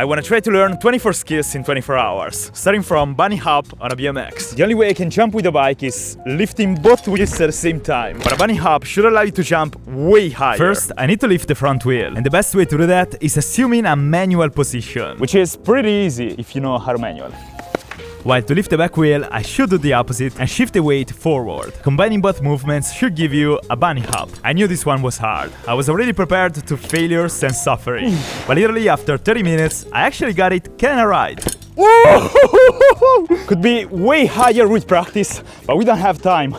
I want to try to learn 24 skills in 24 hours, starting from bunny hop on a BMX. The only way I can jump with a bike is lifting both wheels at the same time, but a bunny hop should allow you to jump way higher. First, I need to lift the front wheel, and the best way to do that is assuming a manual position, which is pretty easy if you know how to manual. While to lift the back wheel, I should do the opposite and shift the weight forward. Combining both movements should give you a bunny hop. I knew this one was hard. I was already prepared to failures and suffering. But literally after 30 minutes, I actually got it kinda right. Could be way higher with practice, but we don't have time.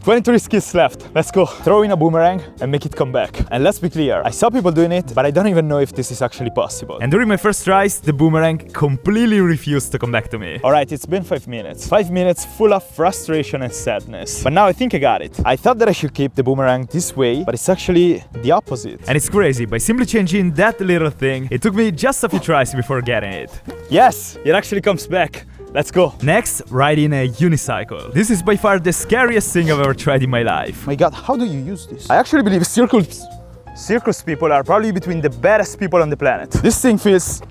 23 skills left. Let's go. Throw in a boomerang and make it come back. And let's be clear, I saw people doing it, but I don't even know if this is actually possible. And during my first tries, the boomerang completely refused to come back to me. Alright, it's been 5 minutes. 5 minutes full of frustration and sadness. But now I think I got it. I thought that I should keep the boomerang this way, but it's actually the opposite. And it's crazy, by simply changing that little thing, it took me just a few tries before getting it. Yes, it actually comes back. Let's go. Next, riding a unicycle. This is by far the scariest thing I've ever tried in my life. My god, how do you use this? I actually believe circus people are probably between the baddest people on the planet. This thing feels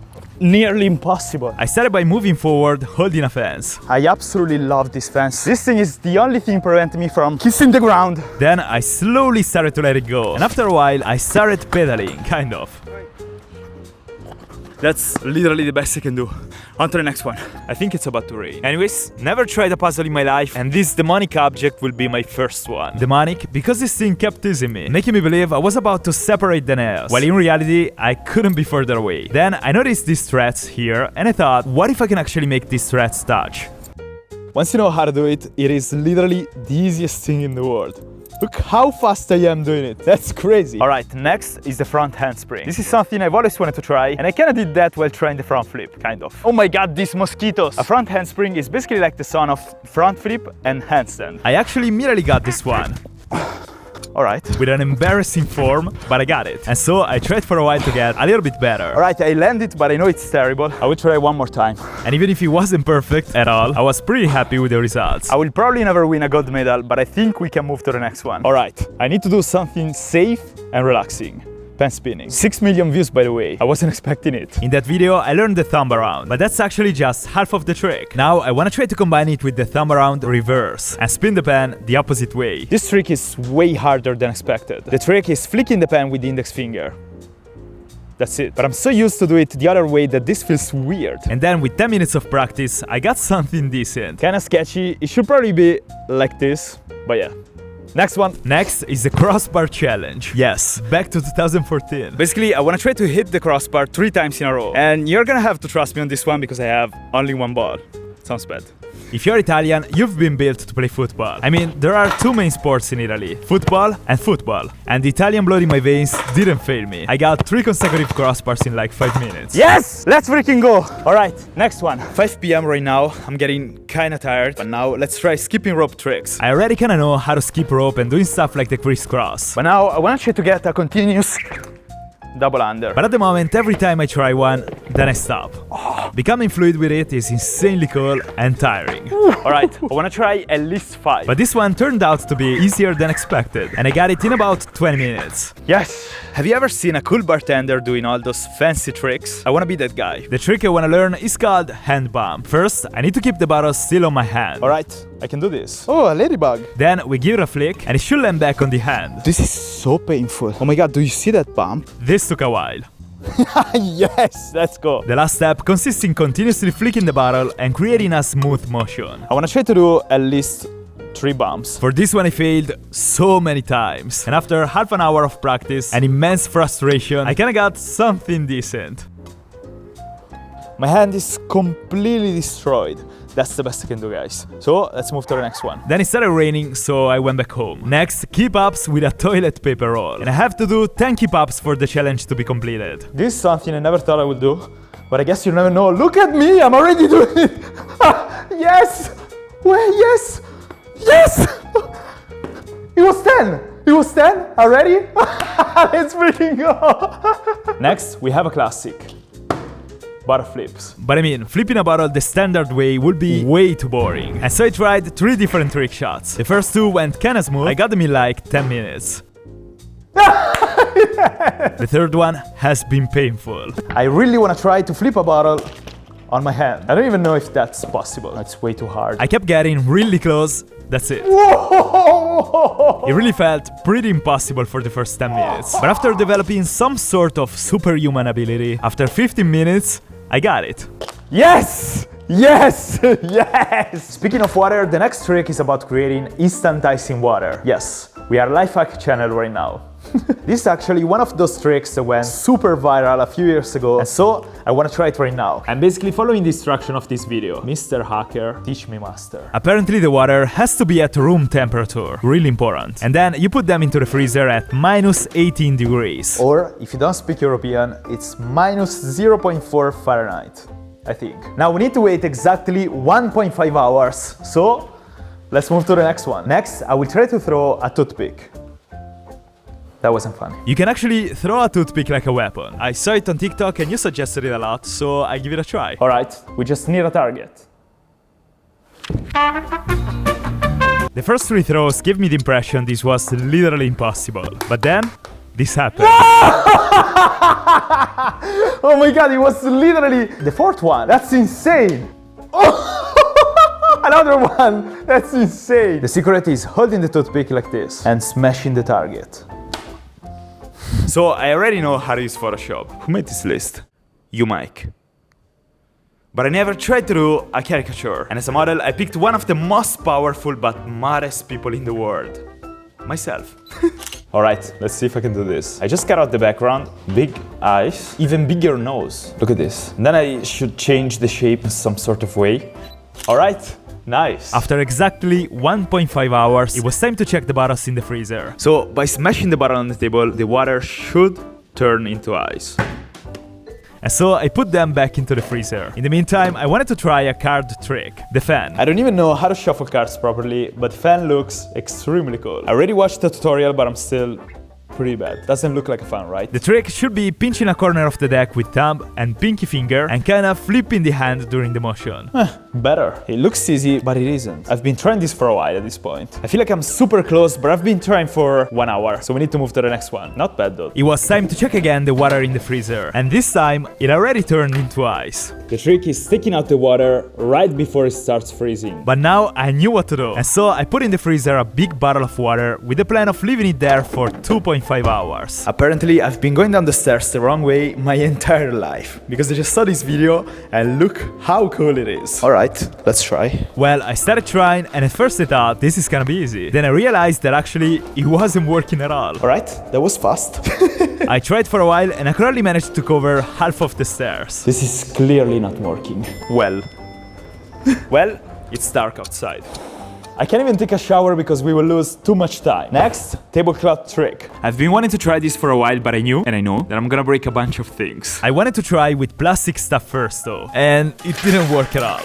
nearly impossible. I started by moving forward, holding a fence. I absolutely love this fence. This thing is the only thing preventing me from kissing the ground. Then I slowly started to let it go. And after a while, I started pedaling, kind of. That's literally the best I can do. On to the next one. I think it's about to rain. Anyways, never tried a puzzle in my life, and this demonic object will be my first one. Demonic because this thing kept teasing me, making me believe I was about to separate the nails, while in reality, I couldn't be further away. Then I noticed these threads here, and I thought, what if I can actually make these threads touch? Once you know how to do it, it is literally the easiest thing in the world. Look how fast I am doing it. That's crazy. Alright, next is the front handspring. This is something I've always wanted to try, and I kinda did that while trying the front flip, kind of. Oh my god, these mosquitoes! A front handspring is basically like the son of front flip and handstand. I actually immediately got this one. Alright, with an embarrassing form, but I got it. And so I tried for a while to get a little bit better. Alright, I landed, but I know it's terrible. I will try one more time. And even if it wasn't perfect at all, I was pretty happy with the results. I will probably never win a gold medal, but I think we can move to the next one. Alright, I need to do something safe and relaxing. Pen spinning. 6 million views, by the way. I wasn't expecting it. In that video, I learned the thumb around, but that's actually just half of the trick. Now, I want to try to combine it with the thumb around reverse and spin the pen the opposite way. This trick is way harder than expected. The trick is flicking the pen with the index finger. That's it. But I'm so used to do it the other way that this feels weird. And then with 10 minutes of practice, I got something decent. Kinda sketchy. It should probably be like this, but yeah. Next one. Next is the crossbar challenge. Yes, back to 2014. Basically, I want to try to hit the crossbar 3 times in a row. And you're gonna have to trust me on this one because I have only one ball. Sounds bad. If you're Italian, you've been built to play football. I mean, there are 2 main sports in Italy, football and football. And the Italian blood in my veins didn't fail me. I got 3 consecutive crossbars in like 5 minutes. Yes! Let's freaking go! Alright, next one. 5 p.m. right now. I'm getting kinda tired, but now let's try skipping rope tricks. I already kinda know how to skip rope and doing stuff like the crisscross. But now I wanna try to get a continuous double under. But at the moment, every time I try one, then I stop. Becoming fluid with it is insanely cool and tiring. Alright, I wanna try at least 5. But this one turned out to be easier than expected, and I got it in about 20 minutes. Yes! Have you ever seen a cool bartender doing all those fancy tricks? I wanna be that guy. The trick I wanna learn is called hand bump. First, I need to keep the bottle still on my hand. Alright, I can do this. Oh, a ladybug. Then we give it a flick, and it should land back on the hand. This is so painful. Oh my god, do you see that bump? This took a while. Yes, let's go. The last step consists in continuously flicking the bottle and creating a smooth motion. I wanna try to do at least 3 bumps. For this one I failed so many times. And after half an hour of practice and immense frustration, I kinda got something decent. My hand is completely destroyed. That's the best I can do, guys. So let's move to the next one. Then it started raining, so I went back home. Next, keep ups with a toilet paper roll. And I have to do 10 keep ups for the challenge to be completed. This is something I never thought I would do, but I guess you never know. Look at me, I'm already doing it. Yes! Well, yes! Yes! It was 10! It was 10 already? Let's freaking go! Next, we have a classic. Bottle flips. But I mean, flipping a bottle the standard way would be way too boring. And so I tried 3 different trick shots. The first 2 went kinda smooth. I got them in like 10 minutes. It The third one has been painful. I really want to try to flip a bottle on my hand. I don't even know if that's possible. It's way too hard. I kept getting really close. That's it. Whoa! It really felt pretty impossible for the first 10 minutes. But after developing some sort of superhuman ability, after 15 minutes, I got it. Yes! Yes! Yes! Speaking of water, the next trick is about creating instant ice in water. Yes, we are Life Hack channel right now. This is actually one of those tricks that went super viral a few years ago, and so I want to try it right now. I'm basically following the instruction of this video. Mr. Hacker, teach me master. Apparently the water has to be at room temperature, really important. And then you put them into the freezer at minus 18 degrees. Or, if you don't speak European, it's minus 0.4 Fahrenheit, I think. Now we need to wait exactly 1.5 hours, so let's move to the next one. Next, I will try to throw a toothpick. That wasn't fun. You can actually throw a toothpick like a weapon. I saw it on TikTok and you suggested it a lot, so I give it a try. Alright, we just need a target. The first 3 throws gave me the impression this was literally impossible. But then, this happened. Oh my god, it was literally the fourth one. That's insane. Another one. That's insane. The secret is holding the toothpick like this and smashing the target. So I already know how to use Photoshop. Who made this list? You, Mike. But I never tried to do a caricature. And as a model, I picked one of the most powerful but modest people in the world. Myself. Alright, let's see if I can do this. I just cut out the background, big eyes, even bigger nose. Look at this. And then I should change the shape in some sort of way. Alright, nice. After exactly 1.5 hours, it was time to check the bottles in the freezer. So, by smashing the bottle on the table, the water should turn into ice. And so I put them back into the freezer. In the meantime, I wanted to try a card trick, the fan. I don't even know how to shuffle cards properly, but the fan looks extremely cool. I already watched the tutorial, but I'm still pretty bad. Doesn't look like a fan, right? The trick should be pinching a corner of the deck with thumb and pinky finger and kind of flipping the hand during the motion. Better. It looks easy, but it isn't. I've been trying this for a while at this point. I feel like I'm super close, but I've been trying for 1 hour, so we need to move to the next one. Not bad though. It was time to check again the water in the freezer, and this time it already turned into ice. The trick is taking out the water right before it starts freezing. But now I knew what to do, and so I put in the freezer a big bottle of water with the plan of leaving it there for 2.5 hours. Apparently, I've been going down the stairs the wrong way my entire life, because I just saw this video and look how cool it is. Alright, let's try. Well, I started trying, and at first I thought this is gonna be easy. Then I realized that actually it wasn't working at all. Alright, that was fast. I tried for a while and I could only manage to cover half of the stairs. This is clearly not working. Well, it's dark outside. I can't even take a shower because we will lose too much time. Next, tablecloth trick. I've been wanting to try this for a while, but I knew, and I know, that I'm gonna break a bunch of things. I wanted to try with plastic stuff first though, and it didn't work at all.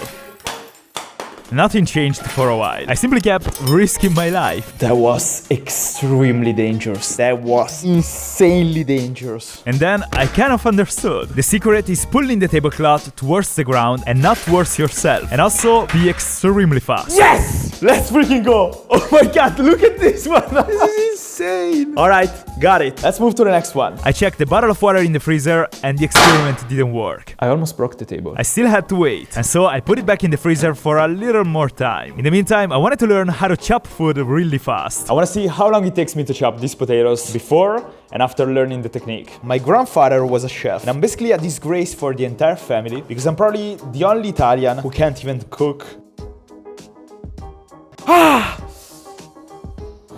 Nothing changed for a while. I simply kept risking my life. That was extremely dangerous. That was insanely dangerous. And then I kind of understood. The secret is pulling the tablecloth towards the ground and not towards yourself. And also be extremely fast. Yes! Let's freaking go! Oh my god, look at this one! This is insane! Alright, got it. Let's move to the next one. I checked the bottle of water in the freezer and the experiment didn't work. I almost broke the table. I still had to wait. And so I put it back in the freezer for a little more time. In the meantime, I wanted to learn how to chop food really fast. I want to see how long it takes me to chop these potatoes before and after learning the technique. My grandfather was a chef, and I'm basically a disgrace for the entire family because I'm probably the only Italian who can't even cook.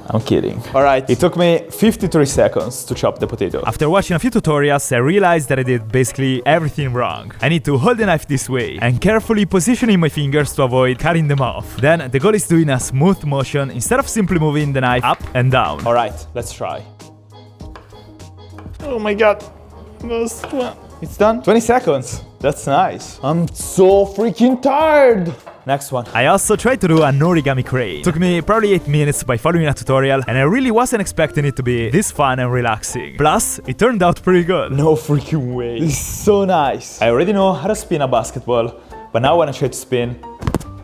I'm kidding. Alright, it took me 53 seconds to chop the potato. After watching a few tutorials, I realized that I did basically everything wrong. I need to hold the knife this way and carefully positioning my fingers to avoid cutting them off. Then the goal is doing a smooth motion instead of simply moving the knife up and down. Alright, let's try. Oh my god. It's done? 20 seconds. That's nice. I'm so freaking tired. Next one. I also tried to do an origami crane. It took me probably 8 minutes by following a tutorial, and I really wasn't expecting it to be this fun and relaxing. Plus, it turned out pretty good. No freaking way. This is so nice. I already know how to spin a basketball, but now I want to try to spin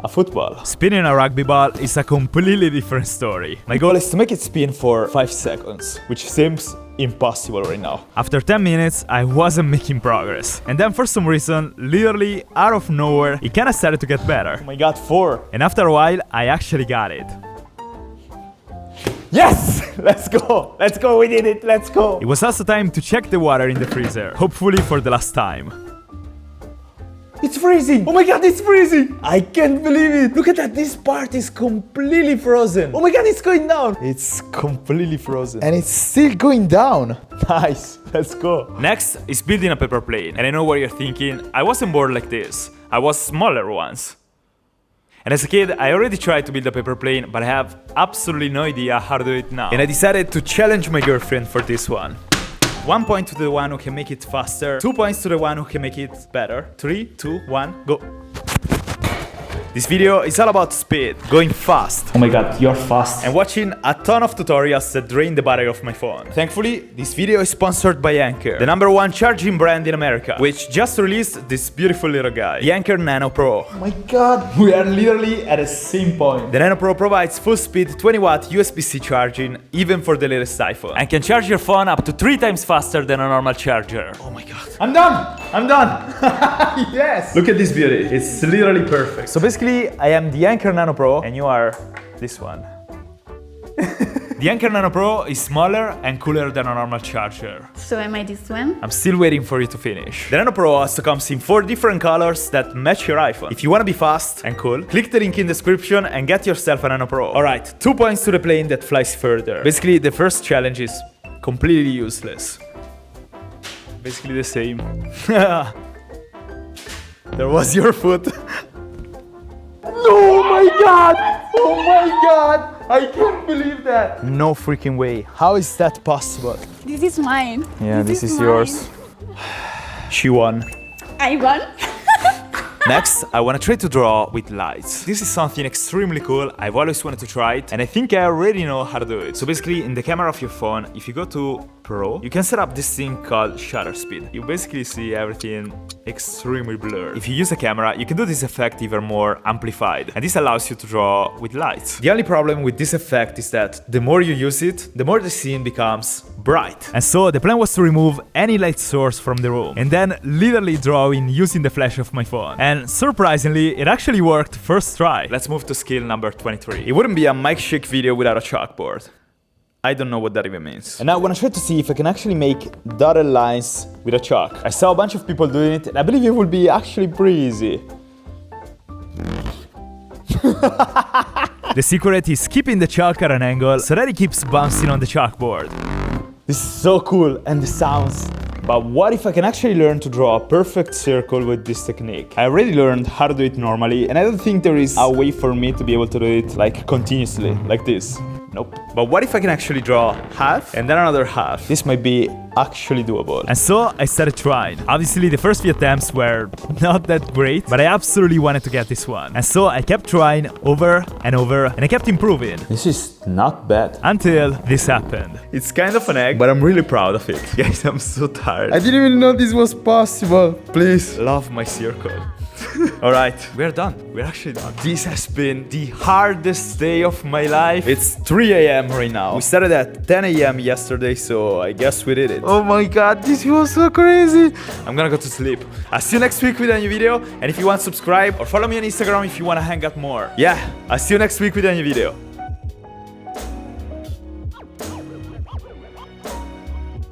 a football. Spinning a rugby ball is a completely different story. My goal is to make it spin for 5 seconds, which seems impossible right now. After 10 minutes, I wasn't making progress. And then for some reason, literally out of nowhere, it kinda started to get better. Oh my god, 4. And after a while, I actually got it. Yes! Let's go! Let's go, we did it, let's go! It was also time to check the water in the freezer, hopefully for the last time. It's freezing! Oh my god, it's freezing! I can't believe it! Look at that, this part is completely frozen. Oh my god, it's going down! It's completely frozen. And it's still going down. Nice, let's go. Next is building a paper plane. And I know what you're thinking, I wasn't born like this. I was smaller once. And as a kid, I already tried to build a paper plane, but I have absolutely no idea how to do it now. And I decided to challenge my girlfriend for this one. 1 point to the one who can make it faster, 2 points to the one who can make it better. 3, 2, 1, go. This video is all about speed, going fast. Oh my god, you're fast. And watching a ton of tutorials that drain the battery of my phone. Thankfully, this video is sponsored by Anker, the #1 charging brand in America, which just released this beautiful little guy, the Anker Nano Pro. Oh my god, we are literally at the same point. The Nano Pro provides full speed 20-watt USB-C charging, even for the latest iPhone, and can charge your phone up to 3 times faster than a normal charger. Oh my god. I'm done! I'm done! Yes! Look at this beauty, it's literally perfect. So basically, I am the Anker Nano Pro and you are this one. The Anker Nano Pro is smaller and cooler than a normal charger. So am I this one? I'm still waiting for you to finish. The Nano Pro also comes in 4 different colors that match your iPhone. If you want to be fast and cool, click the link in the description and get yourself a Nano Pro. Alright, 2 points to the plane that flies further. Basically, the first challenge is completely useless. Basically the same. There was your foot. Oh my god! Oh my god! I can't believe that! No freaking way. How is that possible? This is mine. Yeah, this is mine. yours. She won. I won. Next, I want to try to draw with lights. This is something extremely cool. I've always wanted to try it, and I think I already know how to do it. So basically, in the camera of your phone, if you go to Pro, you can set up this thing called shutter speed. You basically see everything extremely blurred. If you use a camera, you can do this effect even more amplified, and this allows you to draw with lights. The only problem with this effect is that the more you use it, the more the scene becomes bright. And so the plan was to remove any light source from the room, and then literally drawing using the flash of my phone. And surprisingly, it actually worked first try. Let's move to skill number 23. It wouldn't be a mic shake video without a chalkboard. I don't know what that even means. And now I want to try to see if I can actually make dotted lines with a chalk. I saw a bunch of people doing it, and I believe it will be actually pretty easy. The secret is keeping the chalk at an angle so that it keeps bouncing on the chalkboard. This is so cool, and the sounds. But what if I can actually learn to draw a perfect circle with this technique? I already learned how to do it normally, and I don't think there is a way for me to be able to do it like continuously, like this. Nope. But what if I can actually draw half and then another half? This might be actually doable. And so I started trying. Obviously the first few attempts were not that great, but I absolutely wanted to get this one. And so I kept trying over and over, and I kept improving. This is not bad. Until this happened. It's kind of an egg, but I'm really proud of it. Guys, I'm so tired. I didn't even know this was possible. Please. Love my circle. Alright, we're done. We're actually done. This has been the hardest day of my life. It's 3 AM right now. We started at 10 AM yesterday, so I guess we did it. Oh my god, this was so crazy. I'm gonna go to sleep. I'll see you next week with a new video. And if you want, subscribe or follow me on Instagram if you want to hang out more. Yeah, I'll see you next week with a new video.